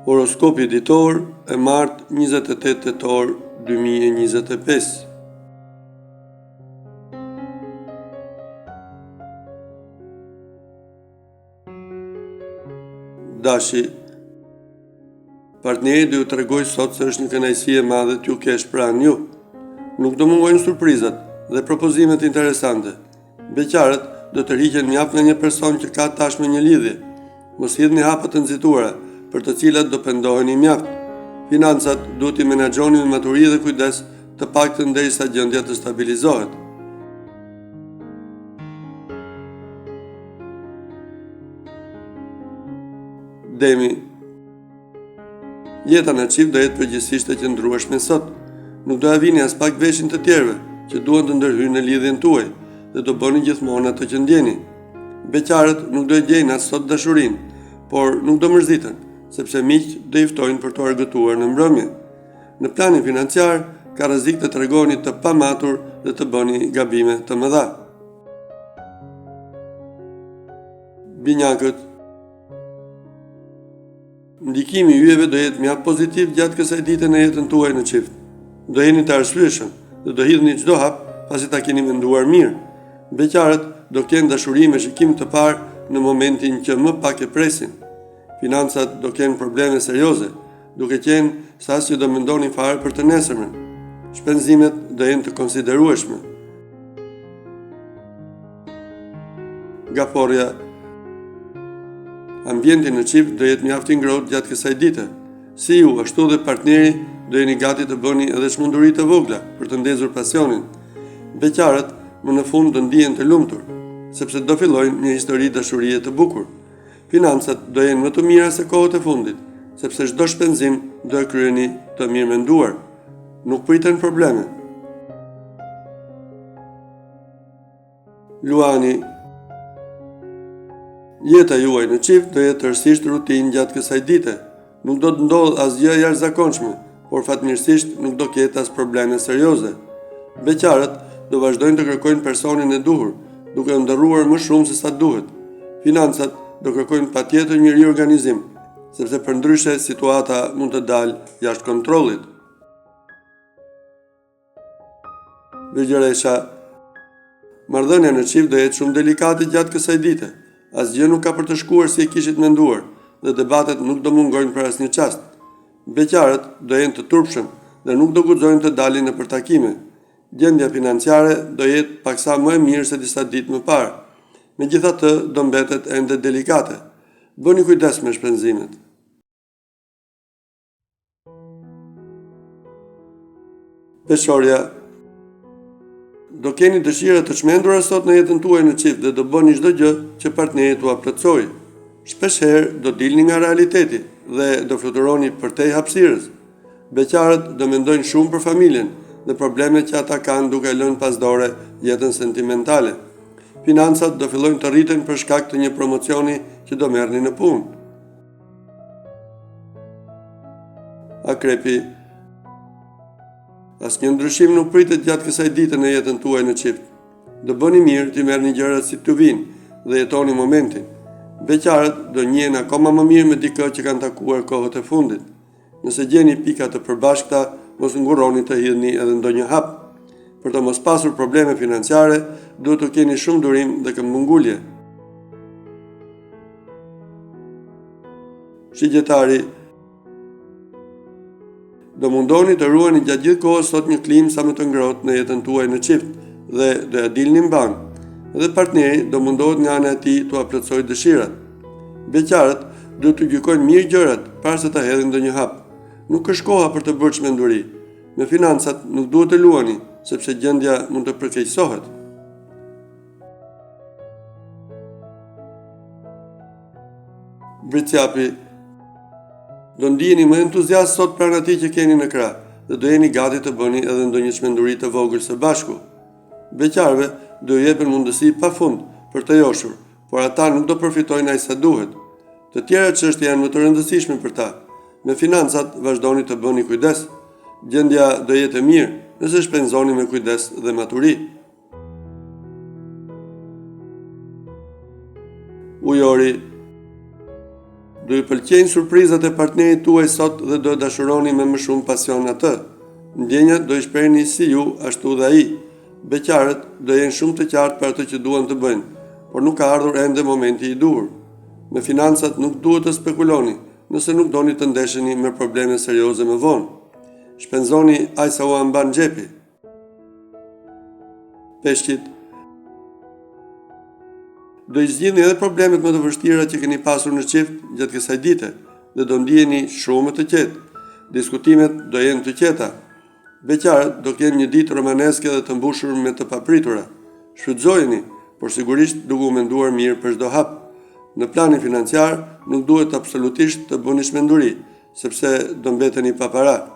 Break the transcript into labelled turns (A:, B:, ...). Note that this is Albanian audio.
A: Horoskopi ditor e martë 28 tetor 2025. Dashi, partneri do ju tregoj sot se është një kënaqësi e madhe t'ju kesh pranë ju. Nuk do mungojnë surprizat dhe propozimet interesante. Beqarët do të rriqen mjaft nga një person që ka tashmë një lidhje. Mos hidhni hapa të nxitura, për të cilat do pendoheni mjaft. Financat duhet i menaxhoni me maturi dhe kujdes, të paktën derisa gjendja të stabilizohet. Demi, jeta në çift do jetë përgjithsisht e qëndrueshme sot. Nuk do vini as pak veshin të tjerëve që duan të ndërhyjnë në lidhjen tuaj dhe do bëni gjithmonë atë që ndjeni. Beqarët nuk do e gjejnë as sot dashurinë, por nuk do mërziten, sepse miqt do i ftojnë për të argëtuar në mbrëmje. Në planin financiar, ka rrezik të tregoni të pamatur dhe të bëni gabime të mëdha. Binjakët, ndikimi i yjeve do jetë mjaft pozitiv gjatë kësaj dite në jetën tuaj në çift. Do jeni të arsyeshëm dhe do hidhni çdo hap pasi ta keni menduar mirë. Beqarët do kenë dashuri me shikim të parë në momentin që më pak e presin. Financat do kenë probleme serioze, duke qenë se as që do mendoni fare për të nesërmen. Shpenzimet do jenë të konsiderueshme. Gaforja, ambienti në çift do jetë mjaft i ngrohtë gjatë kësaj dite. Si ju, ashtu dhe partneri do jeni gati të bëni edhe çmenduri të vogla për të ndezur pasionin. Beqarët më në fund do ndihen të lumtur, sepse do fillojnë një histori dashurie të bukur. Financat do jenë më të mira se kohët e fundit, sepse çdo shpenzim do e kryeni të mirë menduar. Nuk priten probleme. Luani, jeta juaj në çift do jetë tërësisht rutinë gjatë kësaj dite. Nuk do të ndodhë asgjë e jashtëzakonshme, por fatmirësisht nuk do ketë as probleme serioze. Beqarët do vazhdojnë të kërkojnë personin e duhur, duke ndërruar më shumë se sa duhet. Financat do kërkojnë patjetër një riorganizim, sepse përndryshe situata mund të dalë jashtë kontrollit. Vëgjëresha, marrëdhënia në çift do jetë shumë delikate gjatë kësaj dite. Asgjë nuk ka për të shkuar si e kishit menduar dhe debatet nuk do mungojnë për asnjë çast. Beqarët do jenë të turpshëm dhe nuk do guxojnë të dalin në përtakime. Gjendja financiare do jetë paksa më e mirë se disa ditë më parë. Megjithatë, do mbetet ende delikate. Bëni kujdes me shpenzimet. Peshorja, do keni dëshira të çmendura sot në jetën tuaj në çift dhe do bëni çdo gjë që partneri t'ua plotësojë. Shpeshherë do dilni nga realiteti dhe do fluturoni përtej hapësirës. Beqarët do mendojnë shumë për familjen dhe problemet që ata kanë duke lënë pasdore jetën sentimentale. Financat do fillojnë të rriten për shkak të një promocioni që do merrni në punë. Akrepi, asnjë ndryshim nuk pritet gjatë kësaj dite në jetën tuaj në çift. Do bëni mirë të merrni gjërat si t'u vinë dhe jetoni momentin. Beqarët do njihen akoma më mirë me dikë që kanë takuar kohët e fundit. Nëse gjeni pika të përbashkëta, mos ngurroni të hidhni edhe ndonjë hap. Për të mos pasur probleme financiare, duhet të keni shumë durim dhe këmbëngulje. Shigjetari, do mundoni të ruani gjatë gjithë kohës sot një klimë sa më të ngrohtë në jetën tuaj në çift dhe do ja dilni mban. Dhe partneri do mundohet nga ana e tij t'ua plotësojë dëshirat. Beqarët duhet të gjykojnë mirë gjërat para se ta hedhin ndonjë hap. Nuk është koha për të bërë çmenduri. Me financat nuk duhet të luani, sepse gjendja mund të përkeqësohet. Britsjapi, do ndiheni më entuziast sot pranë atij që keni në krah dhe do jeni gati të bëni edhe ndonjë çmenduri të vogël së bashku. Beqarëve do ju jepen mundësi pafund për të joshur, por ata nuk do përfitojnë aq sa duhet. Të tjera çështje janë më të rëndësishme për ta. Me financat vazhdoni të bëni kujdes. Gjendja do jetë e mirë nëse shpenzoni me kujdes dhe maturi. Ujori, Do ju pëlqejnë surprizat e partnerit tuaj sot dhe do e dashuroni me më shumë pasion atë. Ndjenjat do i shprehni si ju, ashtu dhe ai. Beqarët do jenë shumë të qartë për atë që duan të bëjnë, por nuk ka ardhur ende momenti i duhur. Me financat nuk duhet të spekuloni, nëse nuk doni të ndesheni me probleme serioze më vonë. Shpenzoni aq sa u mban xhepi. Peshqit do i zgjidhni edhe problemet më të vështira që keni pasur në çift gjatë kësaj dite dhe do ndiheni shumë të qetë. Diskutimet do jenë të qeta. Beqarët do kenë një ditë romaneske dhe të mbushur me të papritura. Shfrytëzojeni, por sigurisht duke u menduar mirë për çdo hap. Në planin financiar nuk duhet absolutisht të bëni shmenduri, sepse do mbeteni pa para.